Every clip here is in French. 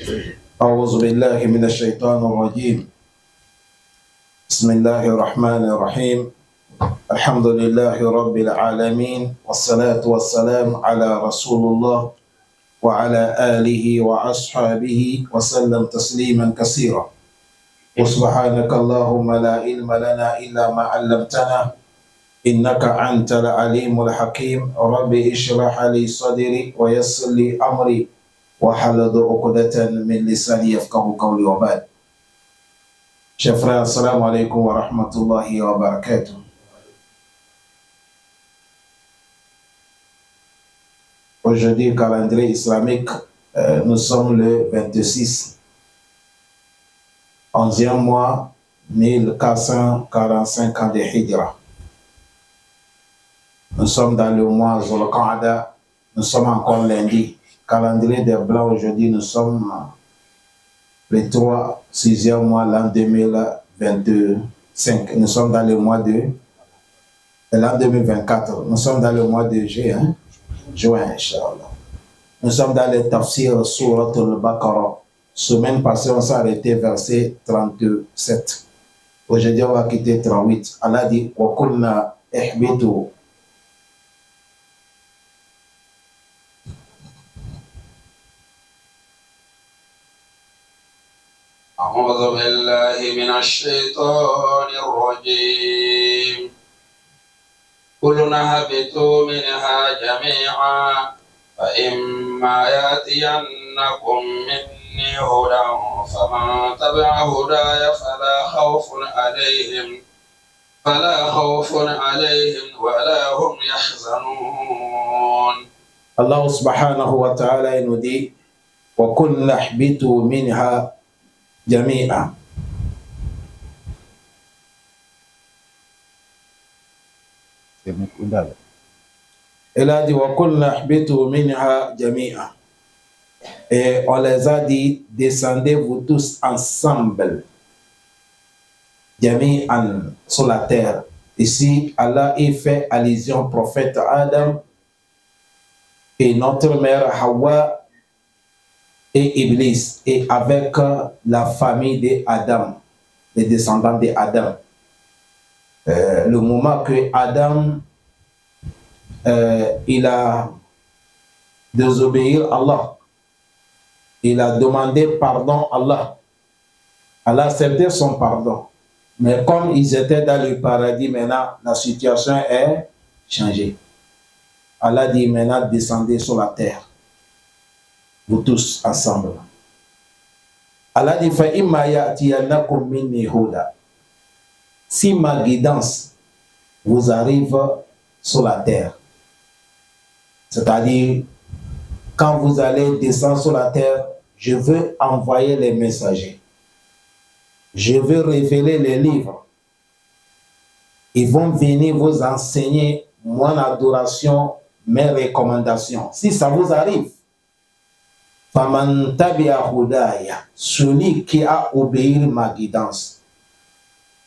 أعوذ بالله من الشيطان الرجيم. بسم الله الرحمن الرحيم. الحمد لله رب العالمين، والصلاة والسلام على رسول الله وعلى آله وأصحابه وسلم تسليما كثيرا. وسبحانك اللهم لا علم لنا إلا ما علمتنا إنك أنت العليم الحكيم. رب اشرح لي صدري ويسر لي أمري واحلل عقدة من لساني يفقهوا قولي وبعد. Chers frères, assalamu alaikum wa rahmatullahi wa barakatuh. Aujourd'hui, calendrier islamique, nous sommes le 26, 11e mois, 1445 ans de Hijra. Nous sommes dans le mois Zulqa'ada, nous sommes encore lundi. Calendrier des Blancs, aujourd'hui, nous sommes le 3, 6e mois, l'an 2025. Nous sommes dans le mois de l'an 2024. Nous sommes dans le mois de juin, Inch'Allah. Nous sommes dans le tafsir Surat al-Baqarah. Semaine passée, on s'est arrêté verset 37. Aujourd'hui, on va quitter 38. Allah dit « Wa kulna ihbitu » أعوذ بالله من الشيطان الرجيم. كلنا اهبطوا منها جميعا فإما يأتينكم مني هدى فمن تبع هداي فلا خوف عليهم ولا هم يحزنون. Allah subhanahu wa ta'ala nous dit « Wa kulna ihbitu minha jami'a » Elle a dit wa kulna ihbitu minha jami'a. Et on les a dit descendez vous tous ensemble. Jami'an sur la terre. Ici, Allah y fait allusion au prophète Adam et notre mère Hawa et Iblis, et avec la famille d'Adam, les descendants d'Adam. Le moment que Adam il a désobéi à Allah, il a demandé pardon à Allah. Allah a accepté son pardon. Mais comme ils étaient dans le paradis, maintenant la situation est changée. Allah dit maintenant descendez sur la terre, vous tous ensemble. Allah dit fa imma ya'tiyannakum minni huda. Si ma guidance vous arrive sur la terre, c'est-à-dire, quand vous allez descendre sur la terre, je veux envoyer les messagers. Je veux révéler les livres. Ils vont venir vous enseigner mon adoration, mes recommandations. Si ça vous arrive, faman tabi'a hudaya, celui qui a obéi ma guidance,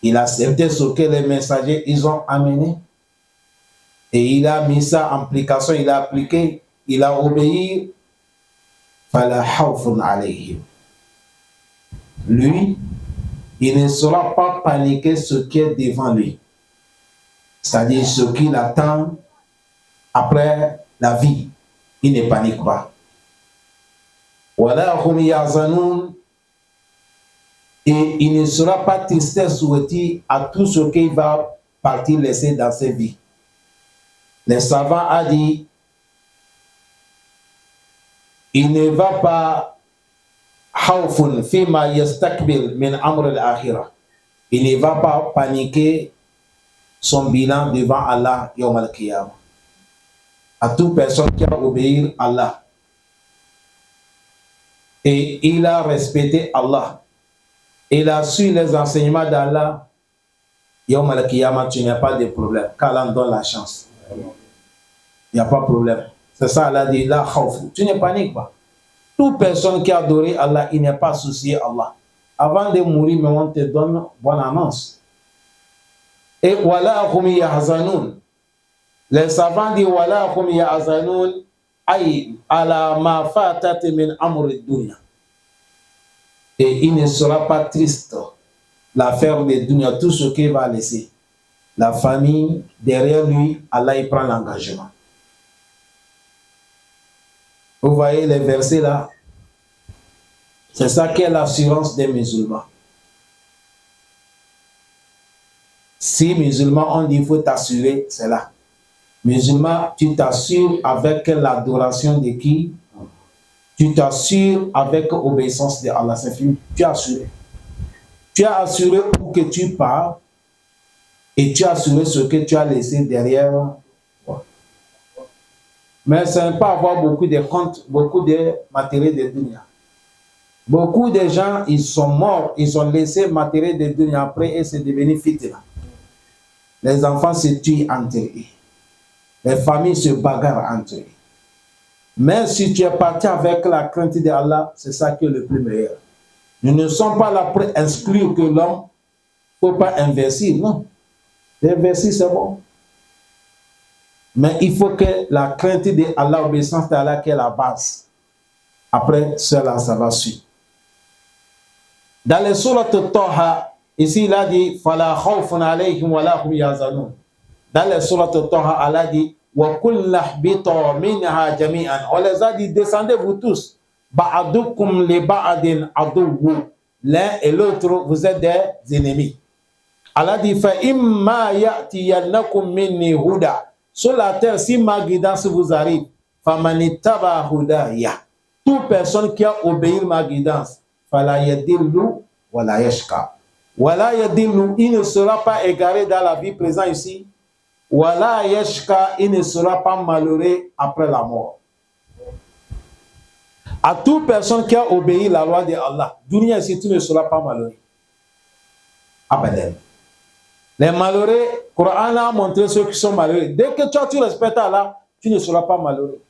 il a accepté ce que les messagers ils ont amené. Et il a mis ça en application, il a appliqué, il a obéi. Fala khawfun alayhim. Lui, il ne sera pas paniqué ce qui est devant lui. C'est-à-dire ce qu'il attend après la vie. Il ne panique pas. Wala hum yahzanun. Et il ne sera pas tristesse souhaité à tout ce qu'il va partir laisser dans sa vie. Les savants ont dit, il ne va pas khawfun fima yastakbil min amr al-akhirah. Il ne va pas paniquer son bilan devant Allah yawm al-qiyamah. À toute personne qui a obéi à Allah et il a respecté Allah, il a su les enseignements d'Allah, yawm al-qiyamah, tu n'as pas de problème, qu'Allah donne la chance. Il n'y a pas de problème. C'est ça, Allah dit, la khawf. Tu ne paniques pas. Toute personne qui a adoré Allah, il n'est pas soucié à Allah. Avant de mourir, mais on te donne bonne annonce. Et wala hum yahzanun. Les savants disent wala hum yahzanun ay ala ma fatat min amr ad-dunya. Et il ne sera pas triste. L'affaire de dunya, tout ce qu'il va laisser. La famille, derrière lui, Allah il prend l'engagement. Vous voyez les versets là? C'est ça qui est l'assurance des musulmans. Si musulmans on dit il faut t'assurer, c'est là. Musulman, tu t'assures avec l'adoration de qui? Tu t'assures avec l'obéissance de Allah. C'est fini. Tu as assuré. Tu as assuré où que tu pars et tu as assuré ce que tu as laissé derrière toi. Mais ce n'est pas avoir beaucoup de comptes, beaucoup de matériel de dunya. Beaucoup de gens, ils sont morts, ils ont laissé matériel de dunya après et c'est devenu fitna. Les enfants se tuent entre eux. Les familles se bagarrent entre eux. Mais si tu es parti avec la crainte d'Allah, c'est ça qui est le plus meilleur. Nous ne sommes pas là pour exclure que l'homme ne faut pas investir, non. Investir, c'est bon. Mais il faut que la crainte d'Allah, l'obéissance d'Allah, qui est la base. Après cela, ça va suivre. Dans les sourates Taha, ici il a dit Fala khawfun alayhim wa la hum yazanun. Dans les sourates Taha, Allah dit Wa kullah bita minha jami'an. On les a dit descendez vous tous. Ba'adukum li ba'adin aduwu. L'un et l'autre, vous êtes des ennemis. Allah dit Fa imma ya'tiyannakum minni huda. Sur la terre, si ma guidance vous arrive, famanittaba hudaya. Toute personne qui a obéi ma guidance, fala yadillu wala yashqa. Wala yadillu, il ne sera pas égaré dans la vie présente ici. Wala yashqa, il ne sera pas malheureux après la mort. À toute personne qui a obéi la loi de Allah, dunya ici, tu ne seras pas malheureux. Abadan. Les malheureux, le Coran a montré ceux qui sont malheureux. Dès que toi tu respectes Allah, tu ne seras pas malheureux.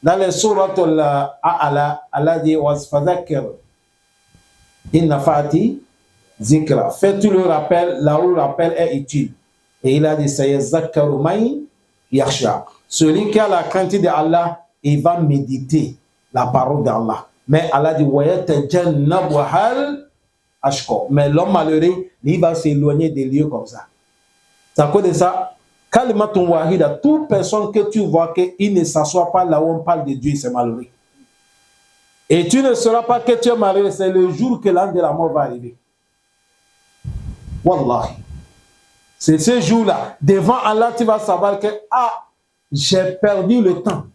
Dans les sourates Allah, Allah dit Wasfadakir inna fati zikra. Fais-tu le rappel là où le rappel est utile. Et il a dit Sayazakkaru man yakhsha. Celui qui a la crainte d'Allah, il va méditer la parole d'Allah. Mais Allah dit Wayatajannabuhal ashqa. Mais l'homme malheureux, il va s'éloigner des lieux comme ça. C'est à cause de ça. Kalimatun wahida, toute personne que tu vois qu'il ne s'assoit pas là où on parle de Dieu, c'est malheureux. Et tu ne sauras pas que tu es malheureux, c'est le jour que l'âne de la mort va arriver. Wallahi. C'est ce jour-là. Devant Allah, tu vas savoir que, j'ai perdu le temps.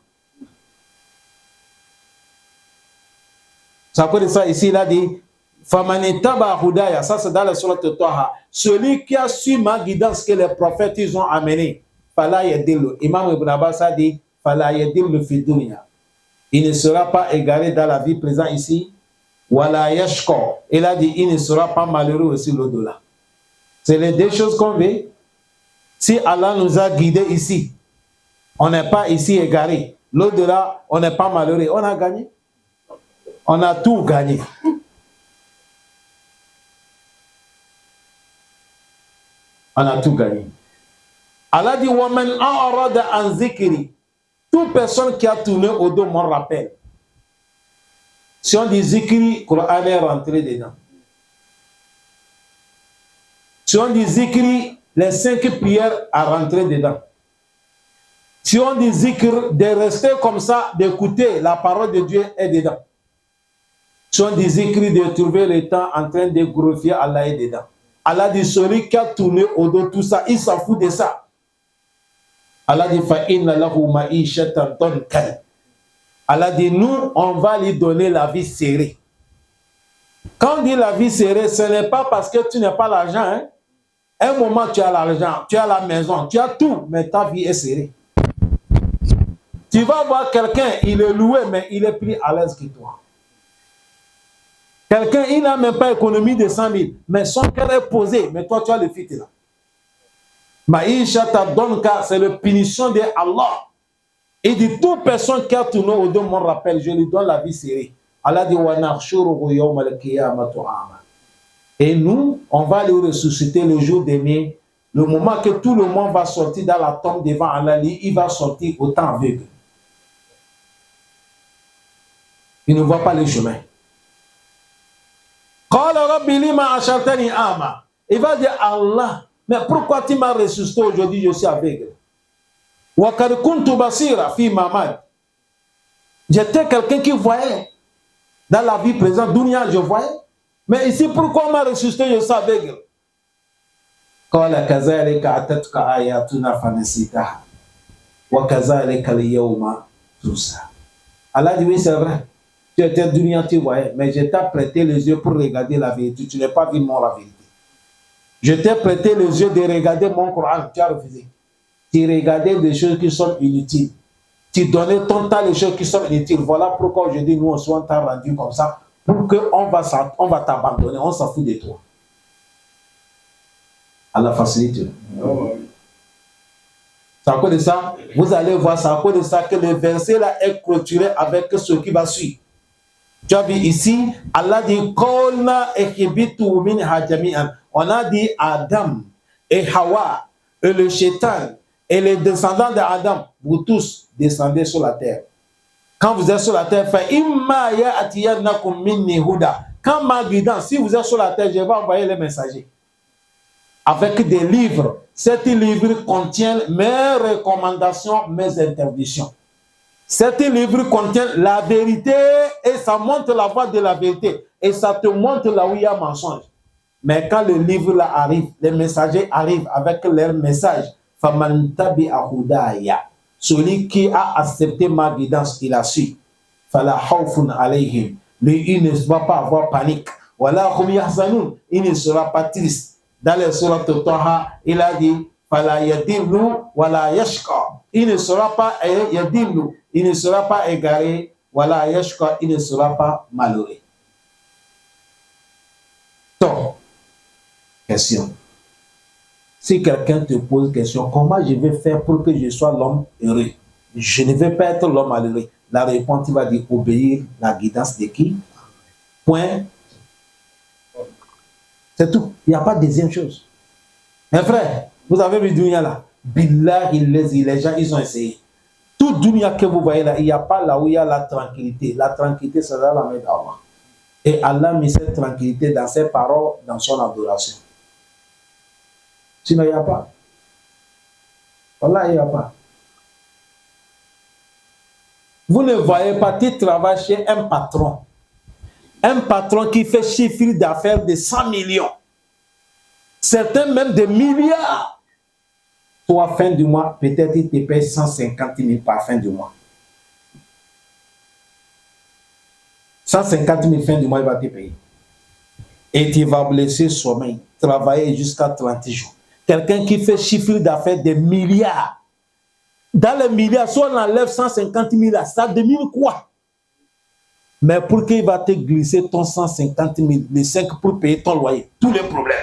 C'est à cause de ça, ici, il a dit, Famanitaba hudaya, ça c'est dans la sourate Taha. Celui qui a su ma guidance que les prophètes ils ont amené, fala yadillu. Imam Ibn Abbas a dit, fala yadillu fi dunya. Il ne sera pas égaré dans la vie présente ici. Wala yashqa. Il a dit, il ne sera pas malheureux aussi l'au-delà. C'est les deux choses qu'on veut. Si Allah nous a guidés ici, on n'est pas ici égaré. L'au-delà, on n'est pas malheureux. On a gagné. On a tout gagné. On a tout gagné. Allah dit Waman a'rada an zikri. Toute personne qui a tourné au dos mon rappel. Si on dit zikri, Coran est rentré dedans. Si on dit zikri, les 5 prières à rentrer dedans. Si on dit zikr, de rester comme ça, d'écouter la parole de Dieu est dedans. Si on dit zikri, de trouver le temps en train de glorifier Allah est dedans. Allah dit celui qui a tourné au dos tout ça, il s'en fout de ça. Allah dit fa inna lahu ma'ishatan dankan. Allah dit nous on va lui donner la vie serrée. Quand on dit la vie serrée, ce n'est pas parce que tu n'as pas l'argent. Hein? Un moment tu as l'argent, tu as la maison, tu as tout, mais ta vie est serrée. Tu vas voir quelqu'un, il est loué, mais il est plus à l'aise que toi. Quelqu'un, il n'a même pas économie de 100 000, mais son cœur est posé, mais toi, tu as le fit là. Maïcha Tadonka, c'est la punition de Allah. Il dit, toute personne qui a tourné au dos mon rappel, je lui donne la vie serrée. Allah dit, et nous, on va le ressusciter le jour dernier, le moment que tout le monde va sortir dans la tombe devant Allah, il va sortir au temps aveugle. Il ne voit pas le chemin. Rabbi lima ashartani ama. Il va dire Allah, mais pourquoi tu m'as ressuscité aujourd'hui, je suis aveugle. Wa kad kuntu basira fi mamad. J'étais quelqu'un qui voyait. Dans la vie présente, dunya, je voyais. Mais ici, pourquoi on m'a ressuscité, je suis aveugle. Qala kazalika atatka ayatuna fanasitaha. Wa kazalika al-yawma tunsa. Allah dit oui, c'est vrai. Tu étais dunya, tu voyais, mais je t'ai prêté les yeux pour regarder la vérité. Tu n'as pas vu moi la vérité. Je t'ai prêté les yeux de regarder mon Coran. Tu as refusé. Tu regardais des choses qui sont inutiles. Tu donnais ton temps les choses qui sont inutiles. Voilà pourquoi aujourd'hui nous on soit rendu comme ça pour qu'on va t'abandonner. On s'en fout de toi. À la facilité. C'est à cause de ça, vous allez voir, c'est à cause de ça que le verset là est clôturé avec ce qui va suivre. Tu as vu ici, Allah dit on a dit Adam et Hawa et le Shaitan et les descendants d'Adam, vous tous descendez sur la terre. Quand vous êtes sur la terre, quand ma guidance, si vous êtes sur la terre, je vais envoyer les messagers avec des livres. Ces livres contiennent mes recommandations, mes interdictions. Ces livres contiennent la vérité et ça montre la voie de la vérité et ça te montre là où il y a mensonge. Mais quand le livre là arrive, les messagers arrivent avec leur message. Celui qui a accepté ma guidance, il a su. Il ne va pas avoir panique. Il ne sera pas triste. Dans les sourates de Taha, il a dit il ne sera pas il ne sera pas égaré, il ne sera pas malheureux. Donc, question. Si quelqu'un te pose question, comment je vais faire pour que je sois l'homme heureux? Je ne vais pas être l'homme malheureux. La réponse, il va dire obéir la guidance de qui? Point. C'est tout. Il n'y a pas de deuxième chose. Mes frères, vous avez vu Dunya là. Billah, les gens, ils ont essayé. Tout Dunya que vous voyez là, il n'y a pas là où il y a la tranquillité. La tranquillité, c'est dans la main d'Allah. Et Allah met cette tranquillité dans ses paroles, dans son adoration. Sinon, il n'y a pas. Voilà, il n'y a pas. Vous ne voyez pas, tu travailles chez un patron. Un patron qui fait chiffre d'affaires de 100 millions. Certains même des milliards. Toi, fin du mois, peut-être il te paye 150 000 par fin du mois. 150 000 fin du mois, il va te payer. Et tu vas blesser sommeil, travailler jusqu'à 30 jours. Quelqu'un qui fait chiffre d'affaires de milliards. Dans les milliards, soit on enlève 150 000, ça devient quoi? Mais pour qu'il va te glisser ton 150 000, les 5 pour payer ton loyer, tous les problèmes.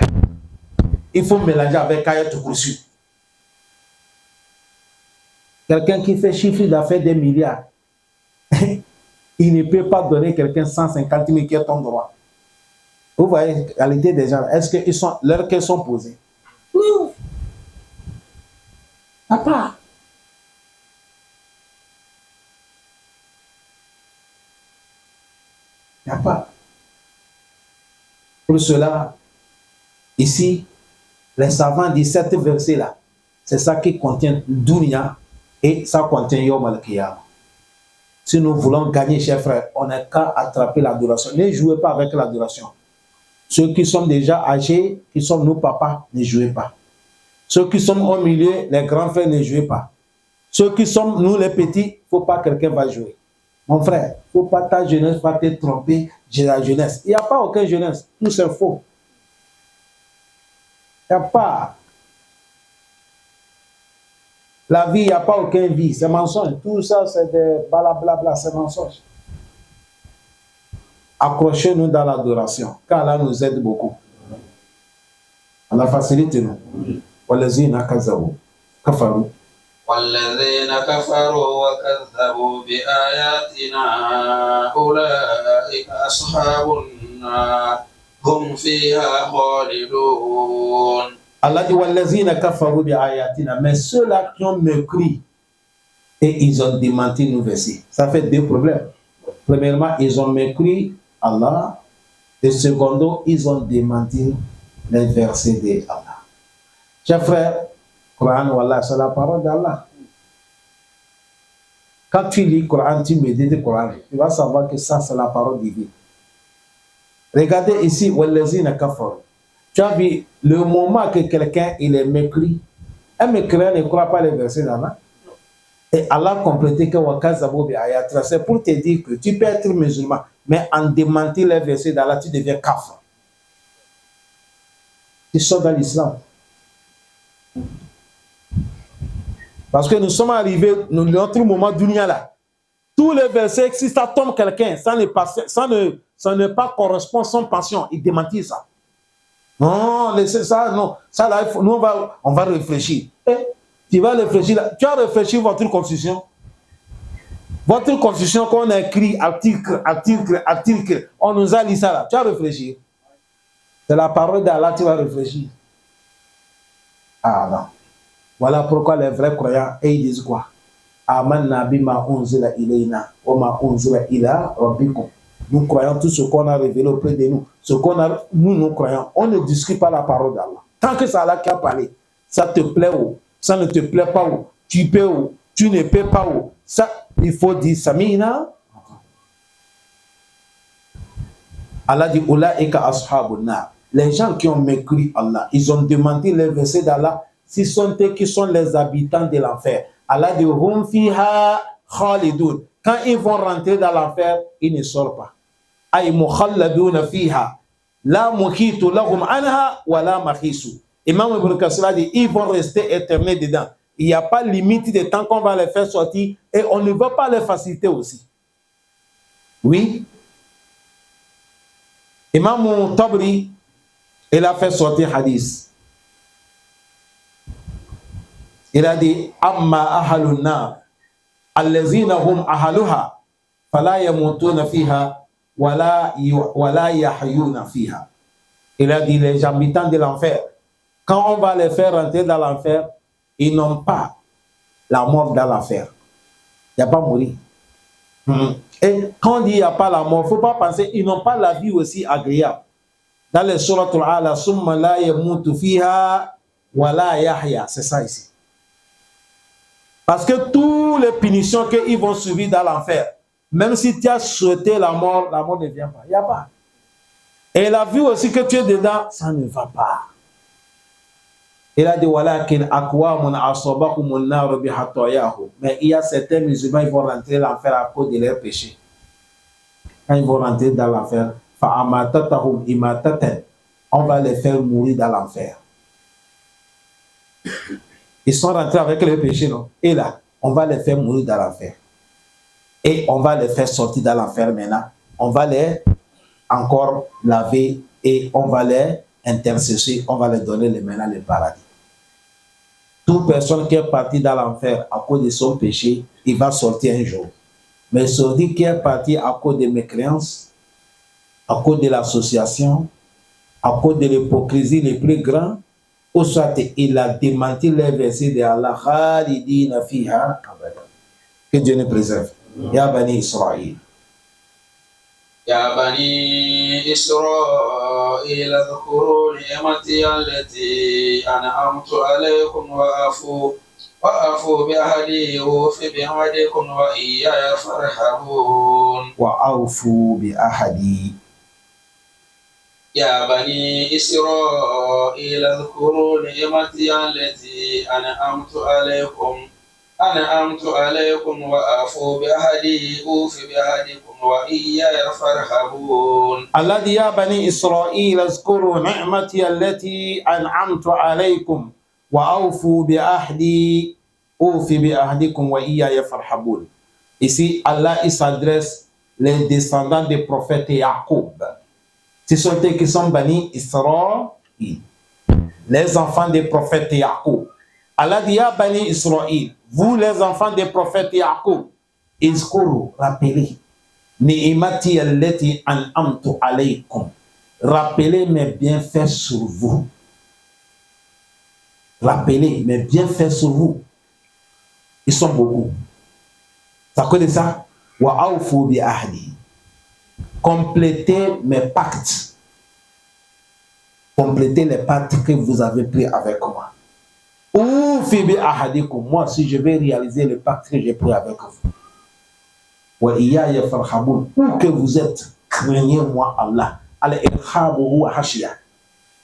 Il faut mélanger avec Ayat Kursi. Quelqu'un qui fait chiffre d'affaires des milliards, il ne peut pas donner quelqu'un 150 000 qui est ton droit. Vous voyez la réalité des gens, est-ce que leurs questions sont posées? Non. Papa. Il n'y a pas. Pour cela, ici, les savants disent cet verset-là, c'est ça qui contient Dunya et ça contient Yom al-Qiyamah. Si nous voulons gagner, chers frères, on n'a qu'à attraper l'adoration. Ne jouez pas avec l'adoration. Ceux qui sont déjà âgés, qui sont nos papas, ne jouez pas. Ceux qui sont au milieu, les grands frères, ne jouez pas. Ceux qui sont nous les petits, il ne faut pas que quelqu'un va jouer. Mon frère, il ne faut pas ta jeunesse va te tromper. J'ai la jeunesse. Il n'y a pas aucune jeunesse. Tout c'est faux. Il n'y a pas. La vie, il n'y a pas aucune vie. C'est mensonge. Tout ça, c'est des blablabla, c'est mensonge. Accrochez-nous dans l'adoration. Car Allah nous aide beaucoup. Allah facilite nous. Walazina kazabu. Kafaru. والذين كفروا وكذبوا بآياتنا أولئك أصحاب النار هم فيها خالدون. Allah dit walazina kafaru bi ayatina, mais ceux-là qui ont mépris et ils ont démenti nos versets. Ça fait deux problèmes. Premièrement, ils ont mépris Allah Et secondo, ils ont démenti les versets d'Allah. Chers frères, Coran, Wallah, c'est la parole d'Allah. Quand tu lis le Coran, tu médites le Coran, tu vas savoir que ça, c'est la parole divine. Regardez ici, Wallazina kafaru. Tu as vu le moment que quelqu'un il est mécrit. Un mécréant ne croit pas les versets d'Allah. Et Allah a complété que c'est pour te dire que tu peux être musulman, mais en démentir les versets d'Allah, tu deviens kafir. Tu sors dans l'islam. Parce que nous sommes arrivés dans notre moment dunya là. Tous les versets, si ça tombe quelqu'un, ça ne pas correspond à son passion, il démentit ça. Non, laissez ça, non. Ça là, nous on va réfléchir. Tu vas réfléchir là. Tu as réfléchi votre constitution. Votre constitution qu'on a écrit article, on nous a dit ça là. Tu as réfléchi. C'est la parole d'Allah, tu vas réfléchir. Ah non. Voilà pourquoi les vrais croyants, et ils disent quoi? Amanna bima unzila ilayna wa ma unzila ila rabbikum. Nous croyons tout ce qu'on a révélé auprès de nous. Ce qu'on a, nous croyons. On ne discute pas la parole d'Allah. Tant que c'est Allah qui a parlé, ça te plaît ou ça ne te plaît pas ou tu peux ou tu ne peux pas ou ça, il faut dire Samina. Allah dit Ulaika ashabun nar. Les gens qui ont mécrit Allah, ils ont demandé les versets d'Allah, si sont eux qui sont les habitants de l'enfer. Allah dit hum fiha khalidun. Quand ils vont rentrer dans l'enfer, ils ne sortent pas. Ay mukhalladuna fiha la muhitu lahum anha wa la mahisu. Imam Ibn Kassir dit ils vont rester éternels dedans. Il n'y a pas limite de temps qu'on va les faire sortir et on ne va pas les faciliter aussi. Oui. Imam Tabri, il a fait sortir hadith. Il a dit amma ahalun nar allazina hum ahaluha fala yamutuna fiha wala yahyuna fiha. Il a dit les habitants de l'enfer, quand on va les faire rentrer dans l'enfer, ils n'ont pas la mort dans l'enfer. Il n'y a pas mourir. Et quand on dit il n'y a pas la mort, il ne faut pas penser ils n'ont pas la vie aussi agréable. Dans les sourates al-Ala, summa la yamutu fiha wala yahya, c'est ça ici. Parce que toutes les punitions qu'ils vont subir dans l'enfer, même si tu as souhaité la mort ne vient pas. Il n'y a pas. Et la vie aussi que tu es dedans, ça ne va pas. Il a dit walakin aqwamun asabahumun nar bi hatayahu. Mais il y a certains musulmans qui vont rentrer dans l'enfer à cause de leurs péchés. Quand ils vont rentrer dans l'enfer, fa amatatahum imatatan, on va les faire mourir dans l'enfer. Ils sont rentrés avec les péchés, non? Et là, on va les faire mourir dans l'enfer. Et on va les faire sortir dans l'enfer maintenant. On va les encore laver et on va les intercesser. On va les donner maintenant le paradis. Toute personne qui est partie dans l'enfer à cause de son péché, il va sortir un jour. Mais celui qui est parti à cause de mes créances, à cause de l'association, à cause de l'hypocrisie les plus grands, ou soit il a démenti les versets de Allah, khalidina fiha abada. Que Dieu nous préserve. Ya Bani Israël. يا بني إسرائيل اذكروا نعمتي التي أنعمت عليكم وأوفوا بعهدي أوف بعهدكم وإياي فارهبون. وأوفوا بعهدي. يا بني إسرائيل اذكروا نعمتي التي أنعمت عليكم وأوفوا بعهدي أوف بعهدكم وإياي فارهبون. Allah dit ya bani Israël اذكروا نعمتي التي أنعمت عليكم وأوفوا بعهدي أوف بعهدكم وإياي فارهبون. Ici Allah il s'adresse les descendants des prophètes Jacob. Ce sont eux qui sont bani Israël, les enfants des prophètes Jacob. Allah dit ya bani Israël, vous les enfants des prophètes Jacob, اذكروا, rappelez. Ni'imati allati an'amtu alaykum. Rappelez mes bienfaits sur vous. Rappelez mes bienfaits sur vous. Ils sont beaucoup. Ça connaît ça? Wa awfu bi ahdi. Complétez mes pactes. complétez les pactes que vous avez pris avec moi. Ou fibi ahadikum, moi aussi je vais réaliser le pacte que j'ai pris avec vous. Wa iyaya farhabun, où que vous êtes, craignez-moi Allah. Al-irhabu huwa hashiya.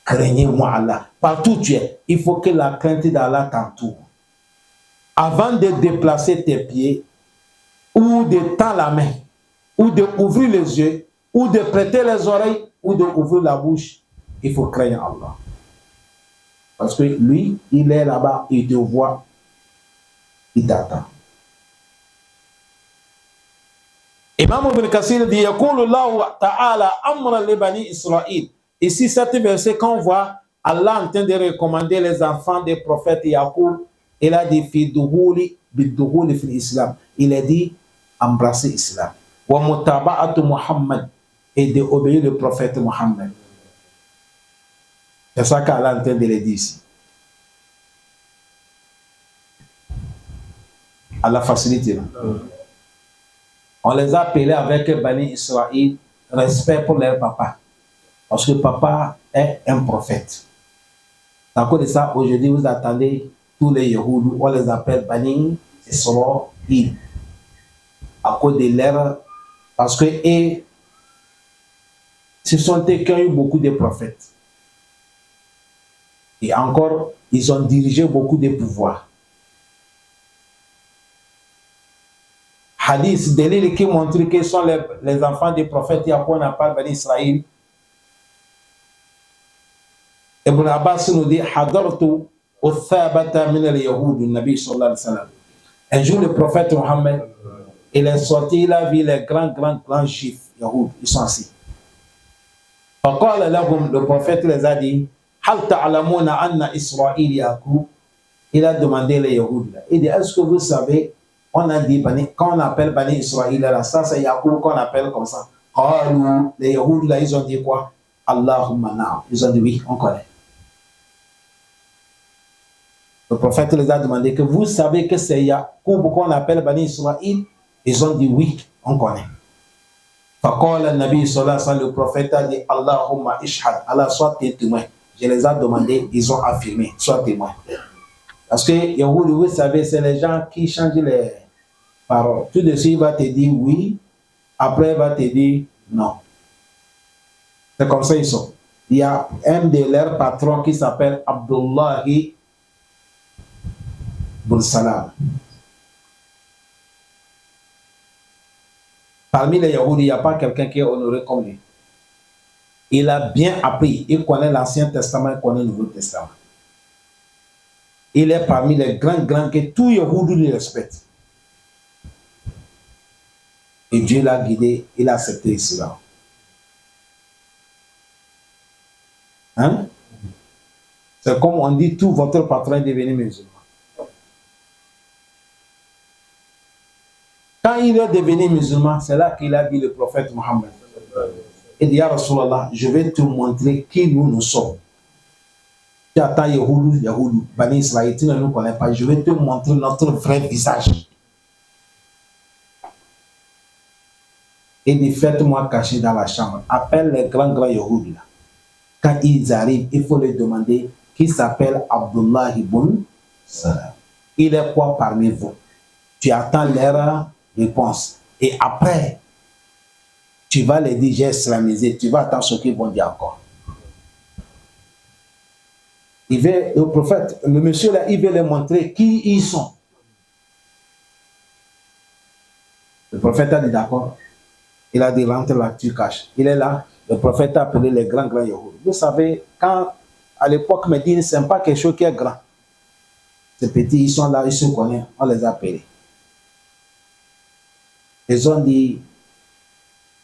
Craignez-moi Allah. Partout où tu es, il faut que la crainte d'Allah t'entoure. Avant de déplacer tes pieds, ou de tendre la main, ou d'ouvrir les yeux, ou de prêter les oreilles, ou d'ouvrir la bouche, il faut craindre Allah. Parce que lui, il est là-bas, il te voit, il t'attend. Imam Ibn Kassir dit Yaqulu Allah Ta'ala amra li bani Israël. Ici, cet verset, quand on voit Allah en train de recommander les enfants des prophètes Yaqub, il a dit Fiduhuli biduhuli fil Islam. Il a dit embrasser l'islam. Wa mutaba'atu Muhammad, et d'obéir le prophète Muhammad. C'est ça qu'Allah est en train de le dire ici. Allah facilite. On les a appelés avec Bani Israël, respect pour leur papa. Parce que papa est un prophète. À cause de ça, aujourd'hui, vous attendez tous les Yahoudou, on les appelle Bani Israël. À cause de leur... Parce que et, ce sont eux qui ont eu beaucoup de prophètes. Et encore, ils ont dirigé beaucoup de pouvoirs. Hadith, Delil qui montre que sont les enfants des prophètes, on appelle Bani Israël. Ibn Abbas nous dit Hadartu uthabata min al-Yahoud, Nabi sallallahu alayhi wa sallam. Un jour, le prophète Mohammed, il est sorti, il a vu les grands juifs, Yahoud, ils sont assis. Le prophète les a dit Hal ta'lamuna anna Israël Yaqub. Il a demandé les Yahoud. Il dit est-ce que vous savez, on a dit, quand on appelle Bani Israël, là, ça c'est Yaqub qu'on appelle comme ça. Les Yahoud, là, ils ont dit quoi? Allahumma na'am. Ils ont dit oui, on connaît. Le prophète les a demandé que vous savez que c'est Yaqub qu'on appelle Bani Israël. Ils ont dit oui, on connaît. Faqala Nabi sallallahu alayhi wa sallam, le prophète a dit Allahumma ishhad. Allah, sois témoin. Je les ai demandé, ils ont affirmé, sois témoin. Parce que Yahoud, vous savez, c'est les gens qui changent les paroles. Tout de suite, il va te dire oui, après, il va te dire non. C'est comme ça ils sont. Il y a un de leurs patrons qui s'appelle Abdullahi bin Salam. Parmi les Yahoud, il n'y a pas quelqu'un qui est honoré comme lui. Il a bien appris. Il connaît l'Ancien Testament, il connaît le Nouveau Testament. Il est parmi les grands que tout Yahoud lui respecte. Et Dieu l'a guidé, il a accepté l'islam. Hein? C'est comme on dit, tout votre patron est devenu musulman. Quand il est devenu musulman, c'est là qu'il a dit le prophète Mohammed. Il dit, Ya Rasulallah, je vais te montrer qui nous sommes. Tu attends Yahoudou, Bani Israël, tu ne nous connais pas. Je vais te montrer notre vrai visage. Il dit, faites-moi cacher dans la chambre. Appelle les grands Yahoudou là. Quand ils arrivent, il faut leur demander qui s'appelle Abdullah ibn Salam. Il est quoi parmi vous? Tu attends leur réponse. Et après, tu vas les dire, j'ai islamisé. Tu vas attendre ce qu'ils vont dire encore. Le prophète, le monsieur là, il veut leur montrer qui ils sont. Le prophète a dit d'accord. Il a dit, rentre là, tu caches. Il est là. Le prophète a appelé les grands Yahoud. Vous savez, quand à l'époque Médine, ce n'est pas quelque chose qui est grand. Ces petits, ils sont là, ils se connaissent, on les a appelés. Ils ont dit,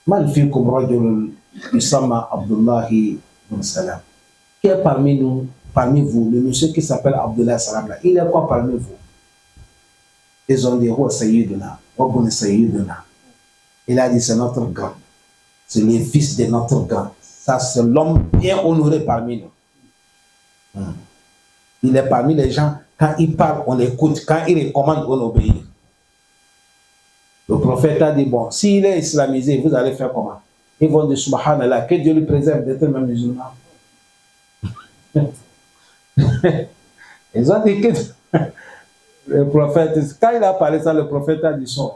Malfikum rajul Usama Abdullahi ibn Salam. Qui est parmi nous, parmi vous, le monsieur qui s'appelle Abdullah Salam là, il est quoi parmi vous? Ils ont dit, Wa Sayyiduna, Wa Bun Sayyiduna. Il a dit, c'est notre grand. C'est le fils de notre grand. Ça, c'est l'homme bien honoré parmi nous. Il est parmi les gens, quand il parle, on l'écoute. Quand il recommande, on obéit. Le prophète a dit, bon, s'il est islamisé, vous allez faire comment? Ils vont dire, subhanallah, que Dieu lui préserve d'être même musulman. Ils ont dit que le prophète, quand il a parlé ça, le prophète a dit son.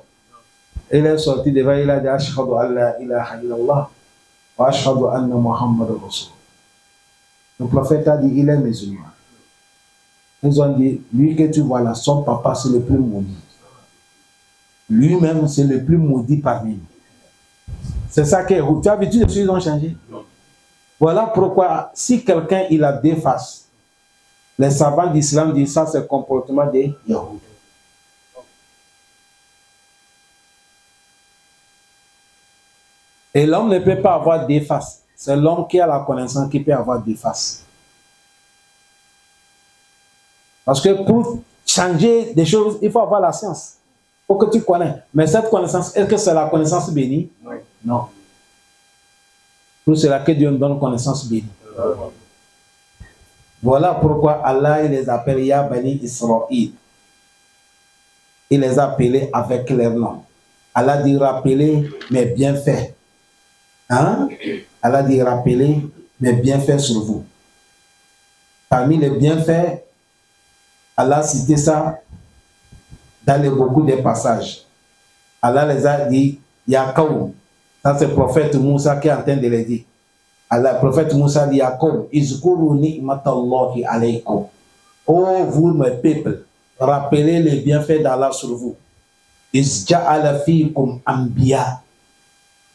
Il est sorti devant, il a dit Ashhadu an la ilaha illallah wa ashhadu anna Muhammad Rasul. Le prophète a dit il est musulman. Ils ont dit lui que tu vois là, son papa c'est le plus maudit. Lui-même c'est le plus maudit parmi nous. C'est ça que tu as vu, tous les choses ont changé. Voilà pourquoi si quelqu'un il a deux faces, les savants d'islam disent ça c'est le comportement des Yahoudis. Et l'homme ne peut pas avoir deux faces. C'est l'homme qui a la connaissance qui peut avoir deux faces. Parce que pour changer des choses, il faut avoir la science. Il faut que tu connais. Mais cette connaissance, est-ce que c'est la connaissance bénie? Oui. Non. Pour cela que Dieu nous donne connaissance bénie. Voilà pourquoi Allah il les appelle Ya Bani Israël. Il les a appelés avec leur nom. Allah dit rappeler mes bienfaits. Hein? Allah dit rappeler mes bienfaits sur vous. Parmi les bienfaits, Allah a cité ça dans beaucoup de passages. Allah les a dit Yaqaoum. Ça c'est le prophète Moussa qui est en train de les dire. Allah, le prophète Moussa dit Yaqaoum, Izkuru ni'matallahi alaykum. Oh vous mes peuples, rappelez les bienfaits d'Allah sur vous. Izja'ala fiikum anbiya.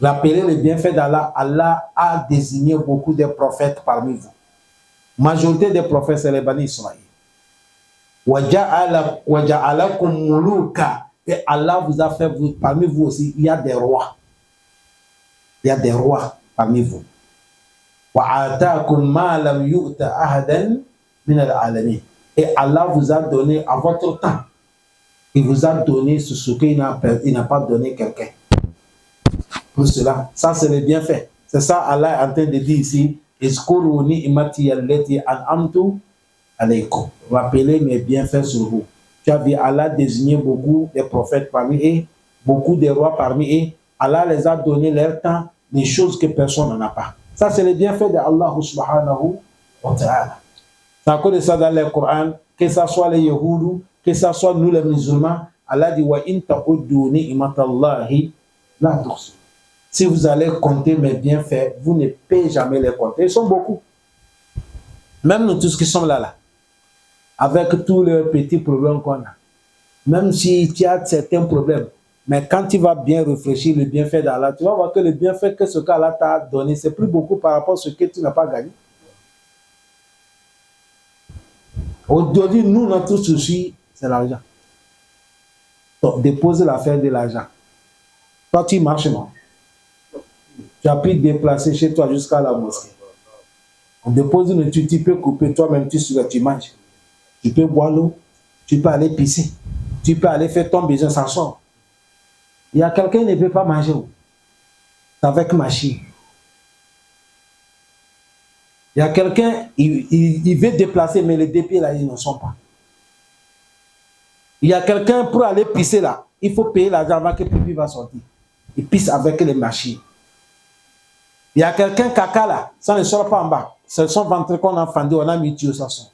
Rappelez les bienfaits d'Allah. Allah a désigné beaucoup de prophètes parmi vous. Majorité des prophètes, c'est les Bani Israël. Waja'alakum muluka. Et Allah vous a fait, parmi vous aussi, il y a des rois. Il y a des rois parmi vous. Wa'atakum ma lam yu'ta ahadan min al-alamin. Et Allah vous a donné à votre temps. Il vous a donné ce qu'il n'a pas donné quelqu'un. Pour cela, ça c'est le bienfait. C'est ça Allah est en train de dire ici. Izkuru ni'mati allati an'amtu alaykum. Rappelez mes bienfaits sur vous. Tu as vu, Allah a désigné beaucoup de prophètes parmi eux, beaucoup de rois parmi eux. Allah les a donné leur temps, des choses que personne n'en a pas. Ça c'est le bienfait d'Allah subhanahu wa ta'ala. C'est à cause de ça dans le Coran, que ce soit les Yahoudou, que ce soit nous les musulmans, Allah dit wa in ta'uddu ni'matallahi la tuhsuha. Si vous allez compter mes bienfaits, vous ne pouvez jamais les compter. Ils sont beaucoup. Même nous tous qui sommes là, avec tous les petits problèmes qu'on a. Même si tu as certains problèmes, mais quand tu vas bien réfléchir le bienfait d'Allah, tu vas voir que le bienfait que ce qu'Allah t'a donné, c'est plus beaucoup par rapport à ce que tu n'as pas gagné. Aujourd'hui, nous, notre souci, c'est l'argent. Donc, déposer l'affaire de l'argent. Toi, tu marches, non? Tu as pu te déplacer chez toi jusqu'à la mosquée. On dépose une étude, tu peux couper toi-même, tu manges. Tu peux boire l'eau, tu peux aller pisser, tu peux aller faire ton besoin, ça sort. Il y a quelqu'un qui ne peut pas manger. C'est avec machine. Il y a quelqu'un, il veut déplacer, mais les deux pieds là, ils ne sont pas. Il y a quelqu'un pour aller pisser là, il faut payer l'argent avant que le pipi va sortir. Il pisse avec les machines. Il y a quelqu'un caca là, ça ne sort pas en bas. C'est son ventre qu'on a fendu, on a mis Dieu, ça sort.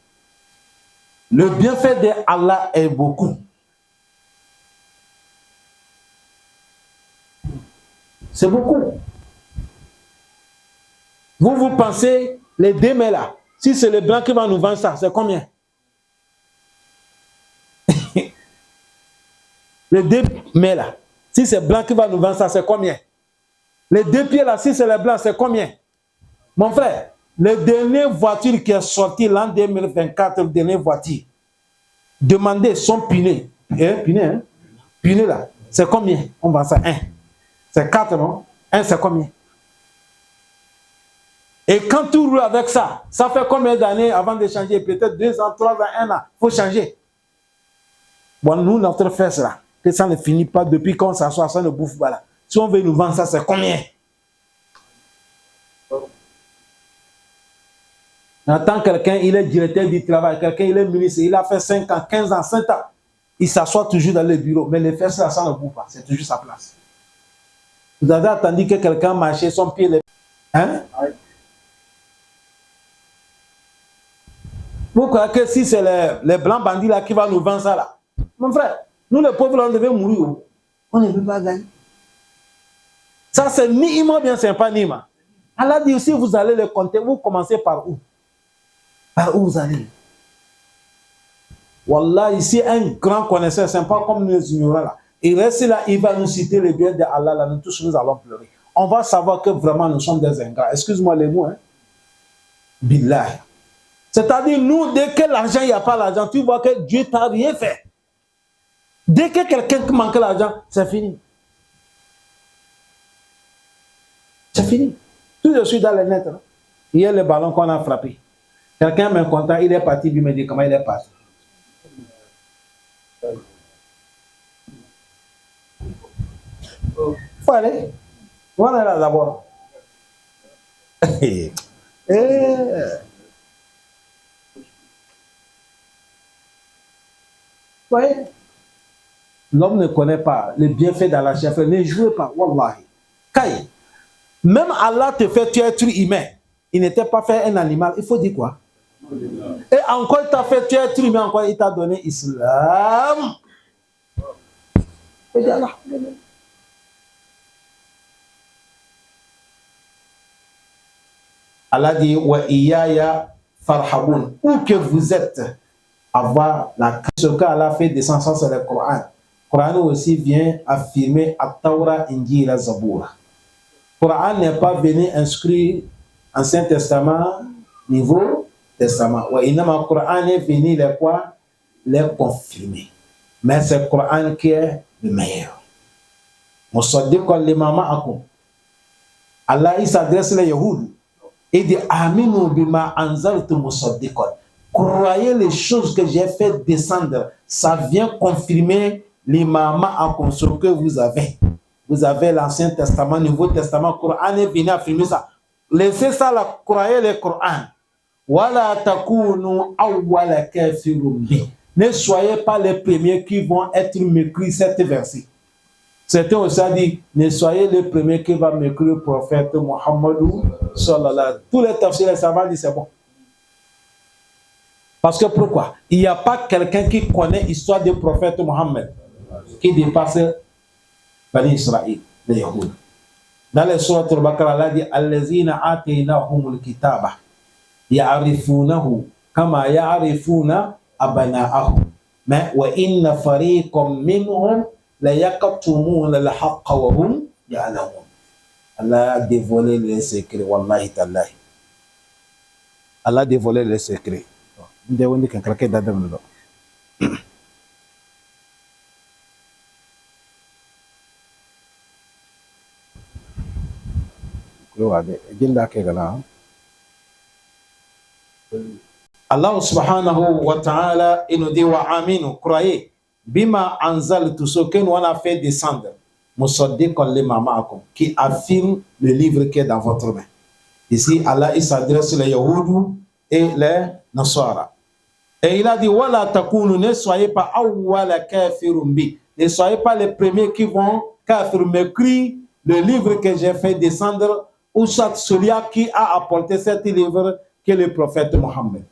Le bienfait de Allah est beaucoup. C'est beaucoup. Vous pensez, les deux mets là, si c'est le blanc qui va nous vendre ça, c'est combien? Les deux mets là, si c'est blanc qui va nous vendre ça, c'est combien? Les deux pieds là, si c'est le blanc, c'est combien? Mon frère, la dernière voiture qui est sortie l'an 2024, la dernière voiture, demandez son pinet. Pinet là, c'est combien? On vend ça 1. C'est 4, non? 1, c'est combien? Et quand tu roules avec ça, ça fait combien d'années avant de changer? Peut-être 2 ans, 3 ans, 1 an. Il faut changer. Bon, nous, notre fesse là, que ça ne finit pas depuis qu'on s'assoit, ça ne bouffe pas là. Si on veut nous vendre ça, c'est combien? Attends, quelqu'un, il est directeur du travail, quelqu'un, il est ministre, il a fait 5 ans, 15 ans, 5 ans. Il s'assoit toujours dans le bureau, mais les fesses là, ça ne bouge pas, c'est toujours sa place. Vous avez attendu que quelqu'un marchait son pied. Hein? Vous croyez que si c'est les blancs bandits là qui vont nous vendre ça là? Mon frère, nous les pauvres là, on devait mourir. On ne peut pas gagner. Ça c'est ni ima bien, c'est pas ni ima. Allah dit, si vous allez le compter, vous commencez par où? Par où vous allez? Wallah, ici, un grand connaisseur, c'est pas comme les ignorants là. Il reste là, il va nous citer les biens de Allah là, nous tous nous allons pleurer. On va savoir que vraiment nous sommes des ingrats. Excuse-moi les mots, hein. Billah. C'est-à-dire, nous, dès que l'argent, il n'y a pas l'argent, tu vois que Dieu t'a rien fait. Dès que quelqu'un manque l'argent, c'est fini. C'est fini. Tout de suite dans les net. Hein. Hier, le ballon qu'on a frappé. Quelqu'un m'est content, il est parti, lui me dit comment il est parti. Faut aller. On est là d'abord. Voyez, l'homme ne connaît pas les bienfaits d'Allah. Ne jouez pas, wallahi. Kai. Même Allah te fait tuer être humain. Il n'était pas fait un animal. Il faut dire quoi? Et encore, il t'a fait tuer être humain. Encore, il t'a donné l'islam. Et dit Allah. Allah dit wa iyaya farhaboun. Où que vous êtes, avoir la ce qu'Allah fait descendre, ça c'est le Coran. Le Coran aussi vient affirmer At-Tawra, Injil et Zabur. Le Coran n'est pas venu inscrire Ancien Testament, Nouveau Testament. Ouais, le Coran est venu les quoi? Les confirmer. Mais c'est le Coran qui est le meilleur. Musaddiqan lima ma'akum. Allah il s'adresse les Yahoud. Il dit Aminu bima anzaltu musaddiqan. Croyez les choses que j'ai fait descendre. Ça vient confirmer l'imam à ce que vous avez. Vous avez l'Ancien Testament, Nouveau Testament, Coran est venu affirmer ça. Laissez ça là, croyez le Coran. Wala takunu awwala kafirum bi. Ne soyez pas les premiers qui vont être mécris cette verset. Certains aussi ont dit, ne soyez les premiers qui vont mécris le prophète Muhammadou sallallahu. Tous les tafsirs, les savants disent c'est bon. Parce que pourquoi? Il n'y a pas quelqu'un qui connaît l'histoire du prophète Mohammed qui dépasse Bani Israël, les Yahoud. Dans les sourates al-Baqarah, Allah dit Allazina ataynahumul kitaba ya'rifunahu kama ya'rifuna abana'ahum. Mais wa inna fariqam minhum la yaqtumuna al-haqqa wa hum ya'lamun. Allah a dévoilé les secrets, wallahi tallahi. Allah a dévoilé les secrets. Nde woni kan kala ke dadam do ko wade jinda ke gala Allah subhanahu wa ta'ala il nous dit wa aminu croyez bima anzaltu ce que nous on a fait descendre musaddiqan lima ma'akum qui affirme le livre qui est dans votre main. Ici Allah il s'adresse les Yahoudou et les Nasara. Et il a dit, Wala takunu, ne soyez pas awwala kafirum bi. Ne soyez pas les premiers qui vont kafir m'écrire le livre que j'ai fait descendre, ou soit celui qui a apporté cet livre que le prophète Mohammed.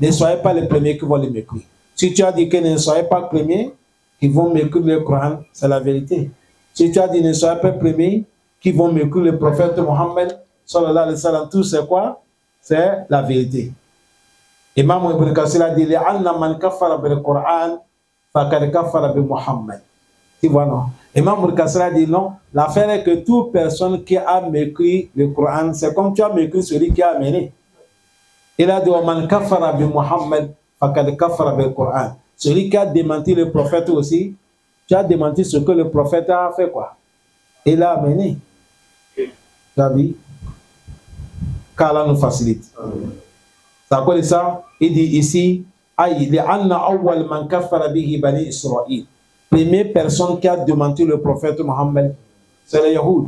Ne soyez pas les premiers qui vont le m'écrire. Si tu as dit que ne soyez pas les premiers qui vont m'écrire le Coran, c'est la vérité. Si tu as dit ne soyez pas les premiers qui vont m'écrire le prophète Mohammed, sallallahu alayhi wa sallam, tout c'est quoi? C'est la vérité. Imam Ibn Kassir a dit Li'anna man kafara bil Qur'an faqad kafara bi Muhammad. Tu vois, non? Imam Ibn Kassir a dit non. L'affaire est que toute personne qui a mécrit le Coran, c'est comme tu as mécrit celui qui a amené. Il a dit man kafara bi Muhammad faqad kafara bil Qur'an. Celui qui a démenti le prophète aussi, tu as démenti ce que le prophète a fait quoi? Il a amené. Tu as vu? Qu'Allah nous facilite. C'est quoi ça? Il dit ici, li'anna awwal man kafara bihi bani Israël. Première personne qui a démenti le prophète Mohammed, c'est les Yahoud.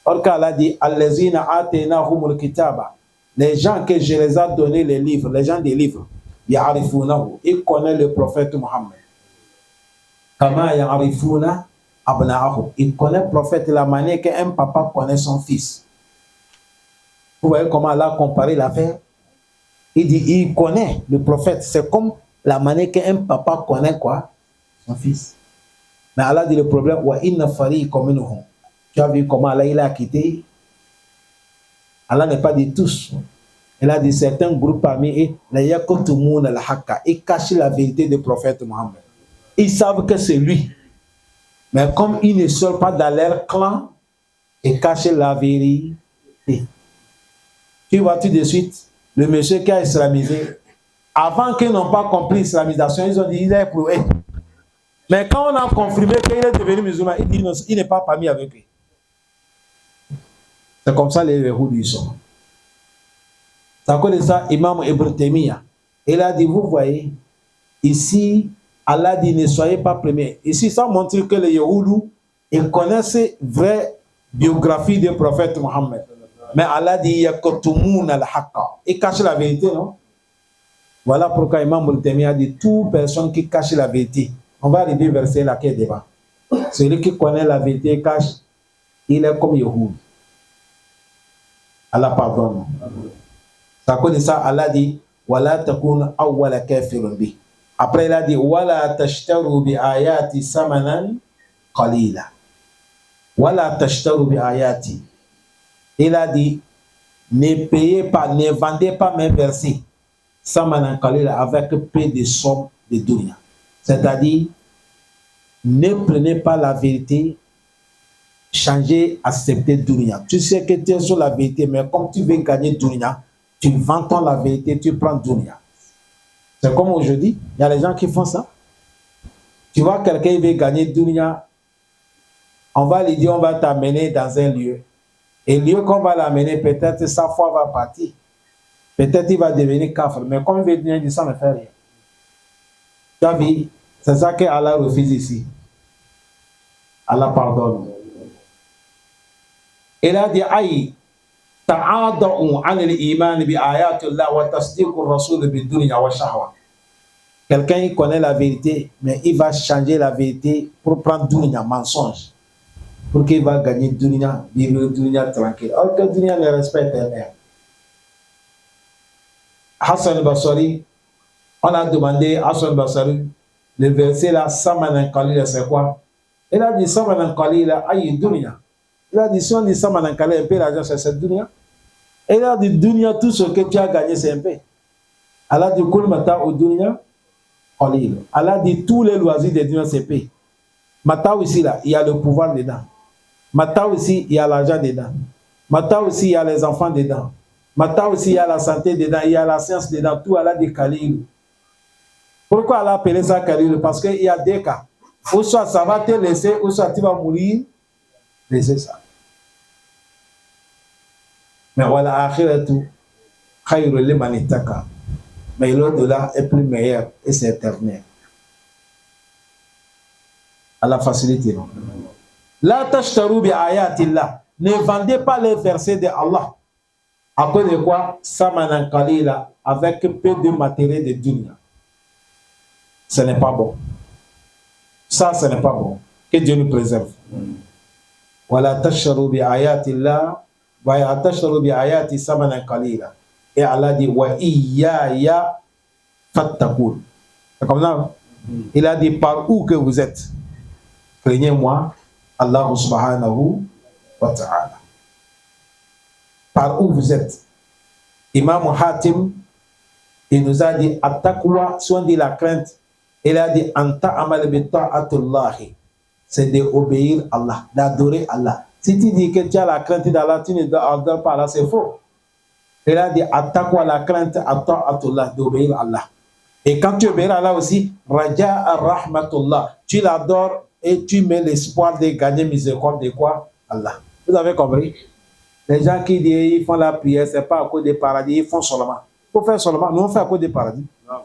Or qu'Allah dit, allazina ataynahumul kitaba. Les gens que je les ai donné les livres, les gens des livres, ya'rifunahu. Ils connaissent le prophète Mohammed. Kama ya'rifuna abna'ahum. Ils connaissent le prophète de la manière qu'un papa connaît son fils. Vous voyez comment Allah a comparé l'affaire? Il dit, il connaît le prophète. C'est comme la manière qu'un papa connaît quoi? Son fils. Mais Allah dit le problème, wa inna fariqan minhum. Tu as vu comment Allah il a quitté? Allah n'est pas de tous. Il a dit certains groupes parmi eux, la yakutumuna al-haqqa, ils cachent la vérité du prophète Mohammed. Ils savent que c'est lui. Mais comme ils ne sortent pas dans leur clan, ils cachent la vérité. Tu vois tout de suite, le monsieur qui a islamisé, avant qu'ils n'ont pas compris l'islamisation, ils ont dit il est pour eux. Mais quand on a confirmé qu'il est devenu musulman, il dit il n'est pas parmi avec eux. C'est comme ça les Yahouds ils sont. C'est à cause de ça, Imam Ibn Taymiyyah, il a dit, vous voyez, ici, Allah dit, ne soyez pas premiers. Ici, ça montre que les Yahouds, ils connaissent la vraie biographie du prophète Mohammed. Mais Allah dit, yakutumuna al-haqqa. Ils cachent la vérité, non? Voilà pourquoi Imam Ibn Taymiyyah dit, toute personne qui cache la vérité, on va arriver verset là qui est devant. Celui qui connaît la vérité et cache, il est comme Yahoud. Allah pardonne. C'est à cause de ça, Allah dit, wala takun awwala kafirun bi. Après, il a dit, wala tashtaru bi ayati samanan qalila. Wala tashtaru bi ayati. Il a dit, ne payez pas, ne vendez pas mes versets samanan qalila avec peu de sommes de dunya. C'est-à-dire, ne prenez pas la vérité, changez, acceptez dunya. Tu sais que tu es sur la vérité, mais comme tu veux gagner dunya, tu vends la vérité, tu prends dunya. C'est comme aujourd'hui, il y a des gens qui font ça. Tu vois quelqu'un qui veut gagner dunya, on va lui dire, on va t'amener dans un lieu. Et le lieu qu'on va l'amener, peut-être sa foi va partir. Peut-être il va devenir kafir. Mais comme il veut dire, il dit ça ne fait rien. Tu as vu? C'est ça que Allah refuse ici. Allah pardonne. Il a dit, aïe, ta'ada'u an al-iman bi ayatullah wa tasdiqu ar-rasul bi dunya wa shahwa. Quelqu'un il connaît la vérité, mais il va changer la vérité pour prendre dunya, mensonge. Pour qu'il va gagner dunya, vivre dunya tranquille. Alors que dunya ne respecte rien. Hassan al-Basri, on a demandé à Hassan al-Basri, le verset là, Samanan Qalila, c'est quoi? Il a dit Samanan Qalila, aïe dunya. Il a dit, si on dit Samanan Qalila, un peu l'argent, c'est cette dunya. Et il a dit, dunya, tout ce que tu as gagné, c'est un peu. Allah dit, Kul mata ou dunya, qalil. Allah dit, tous les loisirs de dunya, c'est peu. Mata aussi, là, il y a le pouvoir dedans. Mata aussi, il y a l'argent dedans. Mata aussi, il y a les enfants dedans. Mata aussi, il y a la santé dedans, il y a la science dedans. Tout, Allah dit qalil. Pourquoi Allah appelé ça qalil? Parce qu'il y a deux cas. Ou soit ça va te laisser, ou soit tu vas mourir. Laissez ça. Mais voilà, akhiratu khayru liman ittaqa. Mais l'au-delà est plus meilleur et c'est éternel. Allah facilite. La tashtaru bi ayatillah. Ne vendez pas les versets de Allah. À cause de quoi? Samanan qalila, avec peu de matériel de dunya. Ce n'est pas bon. Ça, ce n'est pas bon. Que Dieu nous préserve. Wala tashtaru bi ayatillah. Wa tashtaru bi ayati samanan qalila. Et Allah dit wa iyaya fattaqun. C'est comme ça. Il a dit par où que vous êtes, craignez-moi, Allah subhanahu wa ta'ala. Par où vous êtes. Imam Hatim, il nous a dit at-taqwa, si on dit la crainte, il a dit anta amal bi ta'atullahi. C'est d'obéir à Allah, d'adorer Allah. Si tu dis que tu as la crainte d'Allah, tu ne dois pas Allah, c'est faux. Il a dit at-taqwa, la crainte, at-ta'atullah, d'obéir à Allah. Et quand tu obéis à Allah aussi, raja ar-rahmatullah, tu l'adores et tu mets l'espoir de gagner miséricorde de quoi? Allah. Vous avez compris? Les gens qui disent ils font la prière, c'est pas à cause des paradis, ils font seulement. Il faut faire seulement. Nous on fait à cause des paradis. Non.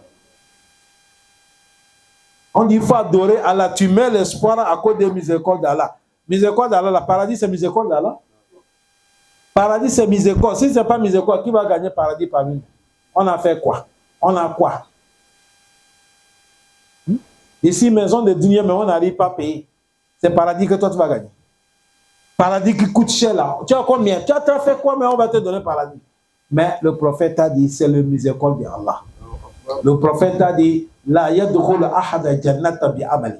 On dit il faut adorer Allah. Tu mets l'espoir à cause des miséricordes d'Allah. Miséricorde d'Allah, le paradis c'est miséricorde d'Allah. Paradis c'est miséricorde. Si c'est pas miséricorde, qui va gagner paradis parmi nous? On a fait quoi? On a quoi? Ici, maison de dunya, mais on n'arrive pas à payer. C'est paradis que toi tu vas gagner. Paradis qui coûte cher là. Tu as combien? Tu as fait quoi, mais on va te donner paradis. Mais le prophète a dit, c'est le miséricorde d'Allah. Le prophète a dit, la yadkhulu ahad jannata bi amali.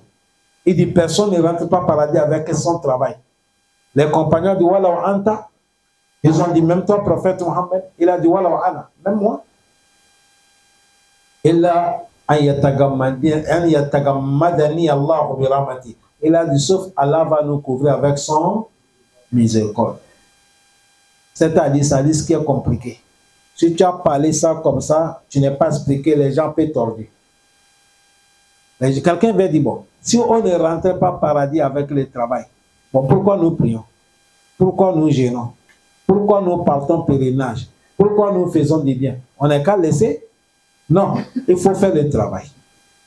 Il dit, personne ne rentre pas au paradis avec son travail. Les compagnons disent, Wala anta. Ils ont dit, même toi, prophète Mohammed, il a dit, Wala ana, même moi. Illa an yatagammadani Allah bi rahmati. Il a dit, sauf Allah va nous couvrir avec son miséricorde. C'est-à-dire, ça dit ce qui est compliqué. Si tu as parlé ça comme ça, tu n'es pas expliqué, les gens peuvent tordir. Quelqu'un va dire, bon, si on ne rentrait pas au paradis avec le travail, bon, pourquoi nous prions? Pourquoi nous gênons? Pourquoi nous partons pèlerinage? Pourquoi nous faisons du bien? On n'est qu'à laisser? Non, il faut faire le travail.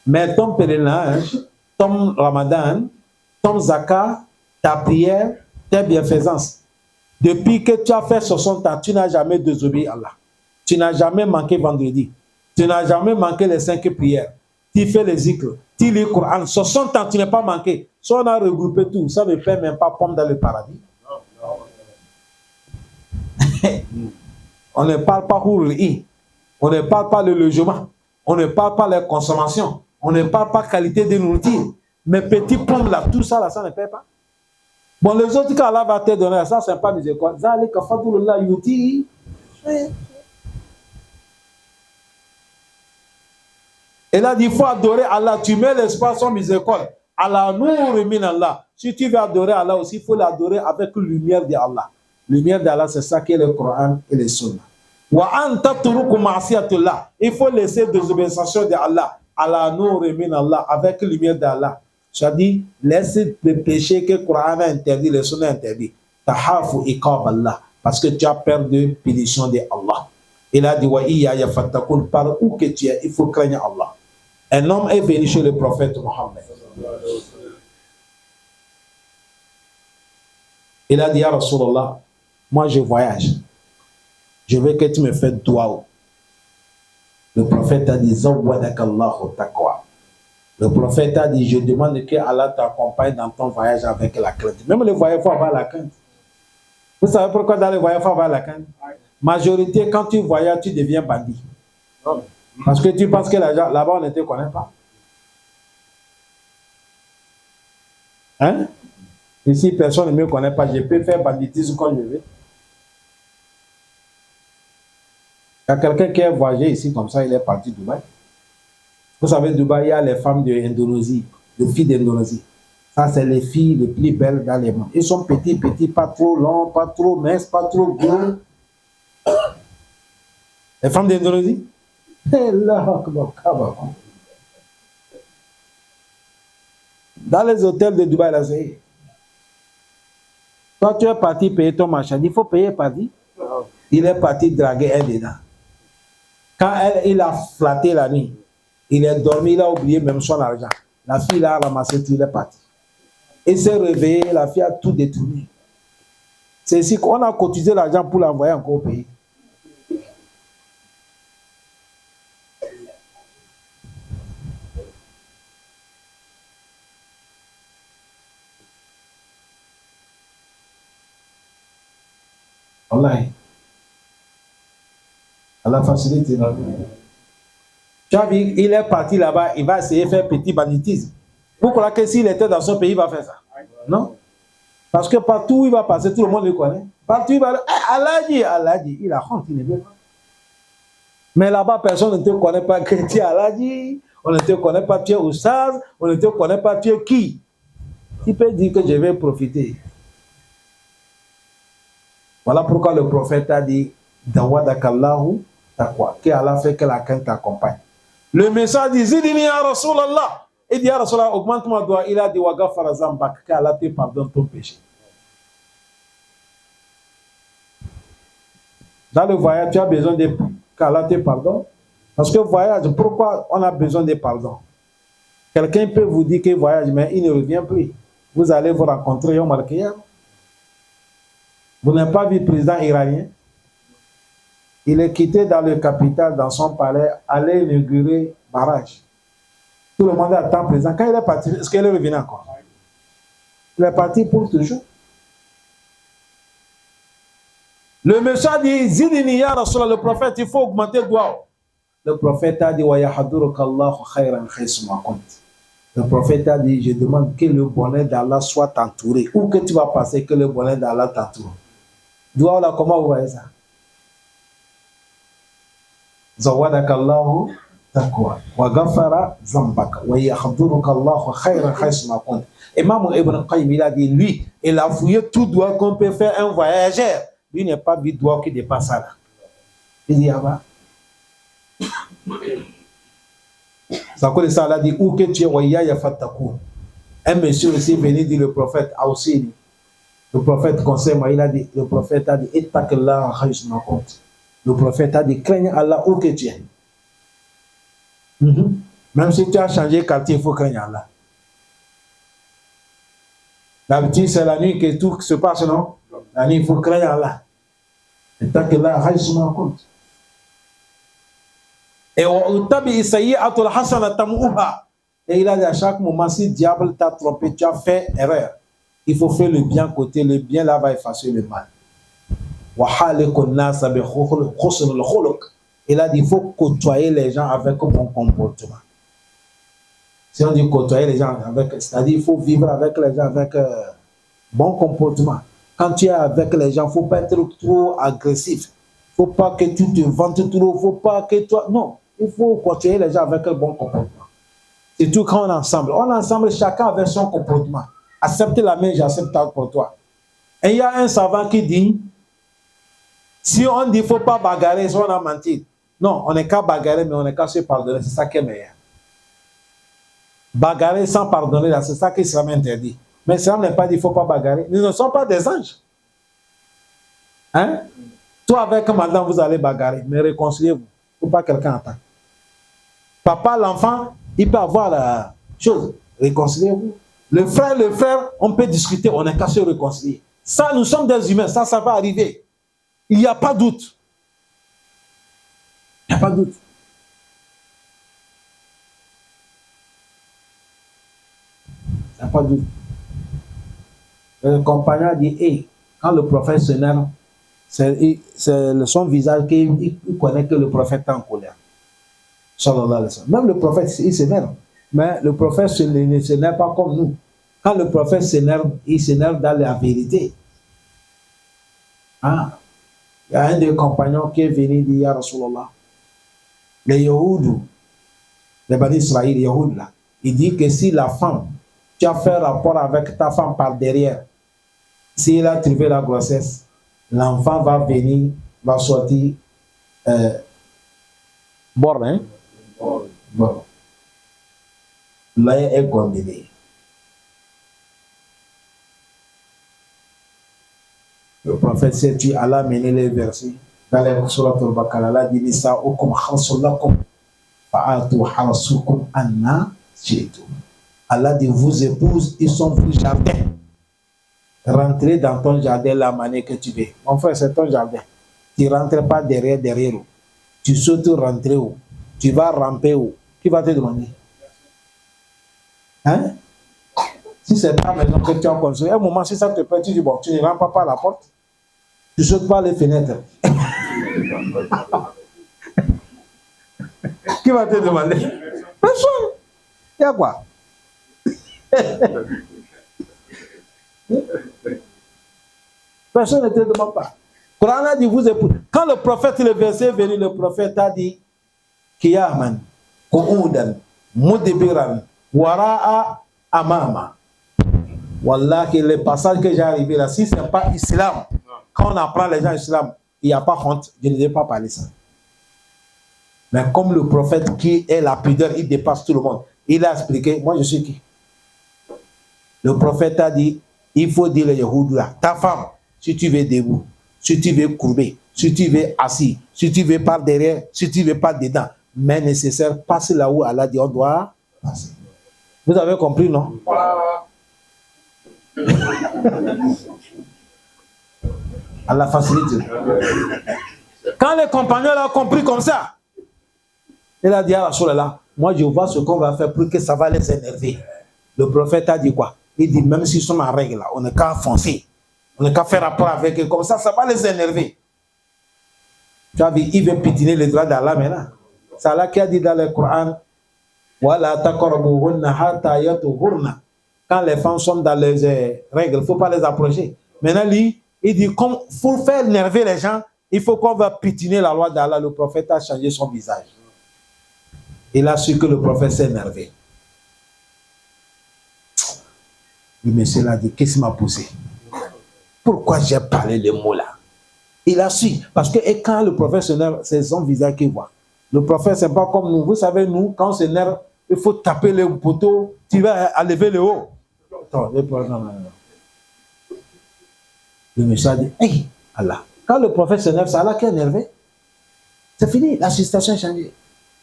Mais ton pèlerinage, ton ramadan, ton zakat, ta prière, tes bienfaisances, depuis que tu as fait 60 ans, tu n'as jamais désobéi à Allah. Tu n'as jamais manqué vendredi. Tu n'as jamais manqué les 5 prières. Tu fais les zikrs. Tu lis le Coran. 60 ans, tu n'es pas manqué. Si on a regroupé tout, ça ne fait même pas pomme dans le paradis. On ne parle pas pour le i. On ne parle pas le logement. On ne parle pas les consommations. On ne parle pas qualité de nourriture. Mais petits pommes là, tout ça là, ça ne paie pas. Bon, les autres, quand Allah va te donner, ça, c'est pas miséricorde. Zalika fadlullah yuti. Et là, il faut adorer Allah. Tu mets l'espace en miséricorde. Allah nour min Allah. Si tu veux adorer Allah aussi, il faut l'adorer avec la lumière d'Allah. La lumière d'Allah, c'est ça qui est le Coran et le Sunna. Wa anta turuku ma'siyatullah. Il faut laisser des obéissances d'Allah. Allah nour min Allah, avec la lumière d'Allah. C'est-à-dire, laisse le péché que le Coran a interdit, le Sunna interdit. Tahafu iqab Allah. Parce que tu as peur de punition d'Allah. Il a dit, wa iya yafatakun, par où que tu es, il faut craindre Allah. Un homme est venu chez le prophète Mohammed. Il a dit, ya Rasulallah, moi je voyage. Je veux que tu me fasses dua. Le prophète a dit, zawwadakallahu taqwa. Le prophète a dit, je demande que Allah t'accompagne dans ton voyage avec la crainte. Même le voyage, il faut avoir la crainte. Vous savez pourquoi dans le voyage, il faut avoir la crainte? Majorité, quand tu voyages, tu deviens bandit. Parce que tu penses que là-bas, on ne te connaît pas. Hein? Ici, personne ne me connaît pas. Je peux faire banditisme quand je veux. Il y a quelqu'un qui a voyagé ici comme ça, il est parti de Dubaï. Vous savez, Dubaï, il y a les femmes d'Indonésie, les filles d'Indonésie. Ça, c'est les filles les plus belles dans les mondes. Ils sont petits, pas trop longs, pas trop minces, pas trop gros. Les femmes d'Indonésie? Dans les hôtels de Dubaï, là, c'est... Quand tu es parti payer ton machin, il faut payer parti. Il est parti draguer elle dedans. Quand il a flatté la nuit, il est dormi, il a oublié même son argent. La fille a ramassé tout, il est parti. Il s'est réveillé, la fille a tout détourné. C'est ici qu'on a cotisé l'argent pour l'envoyer encore au pays. Wallahi. Allah facilite. Tu as vu, il est parti là-bas, il va essayer de faire petit banditisme. Vous croyez que s'il était dans son pays, il va faire ça? Non. Parce que partout où il va passer, tout le monde le connaît. Partout où il va dire, Allah dit, il a honte, il ne veut pas. Mais là-bas, personne ne te connaît pas que tu es Allah dit, on ne te connaît pas, tu es Oustaz, on ne te connaît pas, tu es qui? Tu peux dire que je vais profiter. Voilà pourquoi le prophète a dit, Dawadakallahu taqwa, que Allah fait que la crainte t'accompagne. Le message dit, Zidini ya Rasulallah. Il dit, ya Rasulallah, augmente ma doigt. Il a dit, Wagafara zambak, que Allah te pardonne ton péché. Dans le voyage, tu as besoin qu'Allah te pardonne. Parce que voyage, pourquoi on a besoin de pardon? Quelqu'un peut vous dire qu'il voyage, mais il ne revient plus. Vous allez vous rencontrer au Malkia. Vous n'avez pas vu le président iranien? Il est quitté dans le capital, dans son palais, aller inaugurer barrage. Tout le monde attend le président. Quand il est parti, est-ce qu'il est revenu encore? Il est parti pour toujours. Le monsieur a dit, Zidini ya Rasulallah, le prophète, il faut augmenter le doigt. Le prophète a dit, wa yahduruka Allahu khayran khaysuma kunt. Le prophète a dit, je demande que le bonheur d'Allah soit entouré. Où que tu vas passer, que le bonheur d'Allah t'entoure. Doigt là, comment vous voyez ça? Zawadaka Allahu taqwa wa ghafara zambaka wa yahduruka Allahu khayran khaysuma kunt. Imam Ibn Qayyim, il a dit, lui, il a fouillé tout doigt qu'on peut faire un voyageur. Lui n'est pas vu doigt qui dépasse ça là. Il dit, ah bah. Ça coule ça, il a dit, où que tu es, waya ya fatakou. Un monsieur aussi venu dire le prophète, a aussi dit, le prophète conseille, il a dit, le prophète a dit, ittaqillah khaysuma kunt. Le prophète a dit, craigne Allah où que tu es. Même si tu as changé de quartier, il faut craindre Allah. D'habitude, c'est la nuit que tout se passe, non? La nuit, il faut craindre Allah. Et tant que là, il compte. Et il a dit à chaque moment, si le diable t'a trompé, tu as fait erreur. Il faut faire le bien côté, le bien là va effacer le mal. Il a dit, il faut côtoyer les gens avec un bon comportement. Si on dit côtoyer les gens avec, c'est-à-dire il faut vivre avec les gens avec bon comportement. Quand tu es avec les gens, il ne faut pas être trop agressif. Il ne faut pas que tu te vantes trop. Il ne faut pas que toi... Non, il faut côtoyer les gens avec un bon comportement. C'est tout quand on est ensemble. On est ensemble, chacun avec son comportement. Accepte la main, j'accepte pour toi. Et il y a un savant qui dit, si on dit qu'il ne faut pas bagarrer, on a menti. Non, on n'est qu'à bagarrer, mais on n'est qu'à se pardonner. C'est ça qui est meilleur. Bagarrer sans pardonner, c'est ça qu'Islam interdit. Mais Islam n'est pas dit qu'il ne faut pas bagarrer. Nous ne sommes pas des anges. Hein? Toi avec madame, vous allez bagarrer, mais réconciliez-vous. Il ne faut pas que quelqu'un entende. Papa, l'enfant, il peut avoir la chose. Réconciliez-vous. Le frère, on peut discuter, on n'est qu'à se réconcilier. Ça, nous sommes des humains, ça va arriver. Il n'y a pas de doute. Il n'y a pas de doute. Il n'y a pas de doute. Le compagnon a dit, hey, quand le prophète s'énerve, c'est son visage qu'il connaît que le prophète est en colère. Même le prophète, il s'énerve. Mais le prophète ne s'énerve pas comme nous. Quand le prophète s'énerve, il s'énerve dans la vérité. Ah. Il y a un des compagnons qui est venu dire, Ya Rasulallah, les Yahoudou, les Bani Israël, les Yahoudou là, il dit que si la femme, tu as fait rapport avec ta femme par derrière, s'il a trouvé la grossesse, l'enfant va venir, va sortir bon, hein? Bon. Là, il est condamné. Le prophète s'est dit, Allah a mené les versets dans les surat al-Baqarah. Allah dit, Nisa'ukum kharsullakum fa'atu harsukum anna shi'tum. Allah dit, vos épouses, ils sont vos jardins. Rentrez dans ton jardin la manière que tu veux. Mon frère, c'est ton jardin. Tu ne rentres pas derrière. Tu sautes rentrer où? Tu vas ramper où? Qui va te demander? Hein? Si c'est ta maison que tu as construit, à un moment, si ça te plaît, tu dis, bon, tu ne rentres pas par la porte. Tu ne sautes pas les fenêtres. Qui va te demander? Personne. Il y a quoi? Personne ne te demande pas. Le Coran a dit, vous épousez. Quand le prophète, le verset est venu, le prophète a dit, Kiyaman, Kououdan, Moudibiran, Wara'a, Amama. Wallah, que le passage que j'ai arrivé là, si ce n'est pas islam, quand on apprend les gens islam, il n'y a pas honte, je ne vais pas parler ça. Mais comme le prophète qui est la pudeur, il dépasse tout le monde. Il a expliqué, moi je suis qui? Le prophète a dit, il faut dire le Yahoudou là, ta femme, si tu veux debout, si tu veux courbé, si tu veux assis, si tu veux par derrière, si tu veux pas dedans, mais nécessaire, passe là où Allah dit, on doit passer. Vous avez compris, non? Allah facilite. Quand les compagnons l'ont compris comme ça, il a dit à Rasulallah, moi je vois ce qu'on va faire pour que ça va les énerver. Le prophète a dit quoi? Il dit, même s'ils sont en règle, là, on n'est qu'à foncer. On n'est qu'à faire rapport avec eux. Comme ça va les énerver. Tu as vu, il veut pitiner les droits d'Allah maintenant. C'est Allah qui a dit dans le Coran, voilà, quand les femmes sont dans les règles, il ne faut pas les approcher. Maintenant, lui, il dit, comme il faut faire énerver les gens, il faut qu'on va pitiner la loi d'Allah. Le prophète a changé son visage. Il a su que le prophète s'est énervé. Le monsieur l'a dit, qu'est-ce qui m'a poussé? Pourquoi j'ai parlé les mots là? Il a su. Parce que et quand le prophète s'énerve, c'est son visage qu'il voit. Le prophète, c'est pas comme nous. Vous savez, nous, quand on s'énerve, il faut taper les poteaux, tu vas lever le haut. Attends, non. Le monsieur a dit, hey, Allah. Quand le prophète s'énerve, c'est Allah qui est énervé. C'est fini, la situation a changé.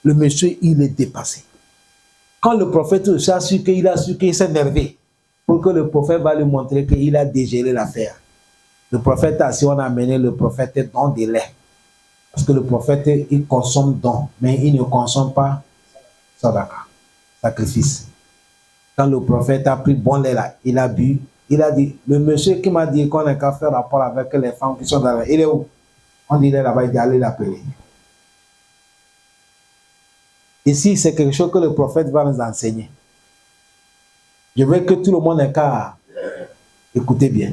Le monsieur, il est dépassé. Quand le prophète a su qu'il s'est énervé, pour que le prophète va lui montrer qu'il a dégéré l'affaire. Le prophète a si on a amené le prophète dans des laits. Parce que le prophète, il consomme don, mais il ne consomme pas sadaka, sacrifice. Quand le prophète a pris bon lait là, il a bu, il a dit, le monsieur qui m'a dit qu'on n'a qu'à faire rapport avec les femmes qui sont dans la... Il est où? On dirait là-bas, il dit, allez l'appeler. Ici, c'est quelque chose que le prophète va nous enseigner. Je veux que tout le monde ait qu'à écouter bien.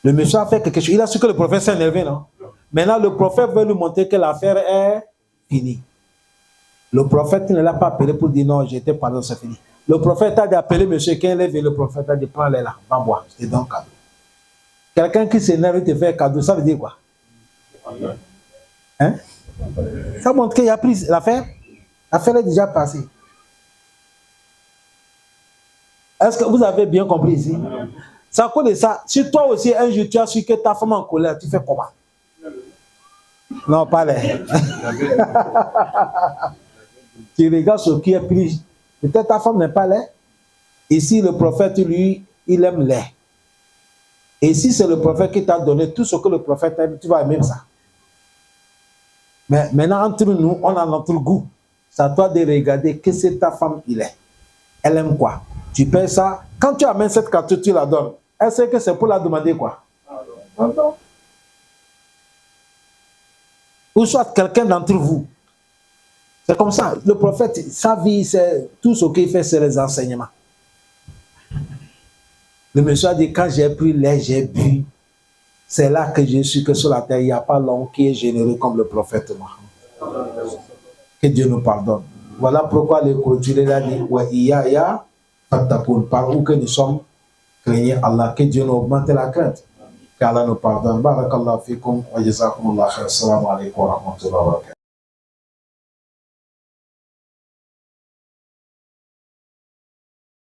Le monsieur a fait quelque chose. Il a su que le prophète s'est énervé, non? Maintenant, le prophète veut lui montrer que l'affaire est finie. Le prophète ne l'a pas appelé pour dire non, j'étais pardon, c'est fini. Le prophète a dit appeler monsieur qui est levé. Le prophète a dit prends-les là, va boire, je te donne cadeau. Quelqu'un qui s'énerve, il te fait un cadeau, ça veut dire quoi? Hein? Ça montre qu'il a pris l'affaire. L'affaire est déjà passée. Est-ce que vous avez bien compris ici? C'est à cause de ça. Si toi aussi, un jour, tu as su que ta femme est en colère, tu fais comment? Non, pas les. Tu regardes ce qui est pris. Peut-être ta femme n'est pas là. Ici, le prophète, lui, il aime lait. Et si c'est le prophète qui t'a donné tout ce que le prophète aime, tu vas aimer ça. Mais maintenant, entre nous, on a notre goût. C'est à toi de regarder que c'est ta femme, il est. Elle aime quoi? Tu payes ça. Quand tu amènes cette carte, tu la donnes. Elle sait que c'est pour la demander quoi? Non. Ou soit quelqu'un d'entre vous. C'est comme ça. Le prophète, sa vie, c'est tout ce qu'il fait, c'est les enseignements. Le monsieur a dit, quand j'ai pris lait, j'ai bu. C'est là que j'ai su que sur la terre, il n'y a pas l'homme qui est généreux comme le prophète Mohammed. Que Dieu nous pardonne. Voilà pourquoi le clôturer a dit, ouais, par où que nous sommes, craignez Allah, que Dieu nous augmente la crainte. Qu'Allah nous pardonne. Barakallahu fikum wa jazakumullah khair. Assalamu alaikum wa rahmatullahi wa barakatuh.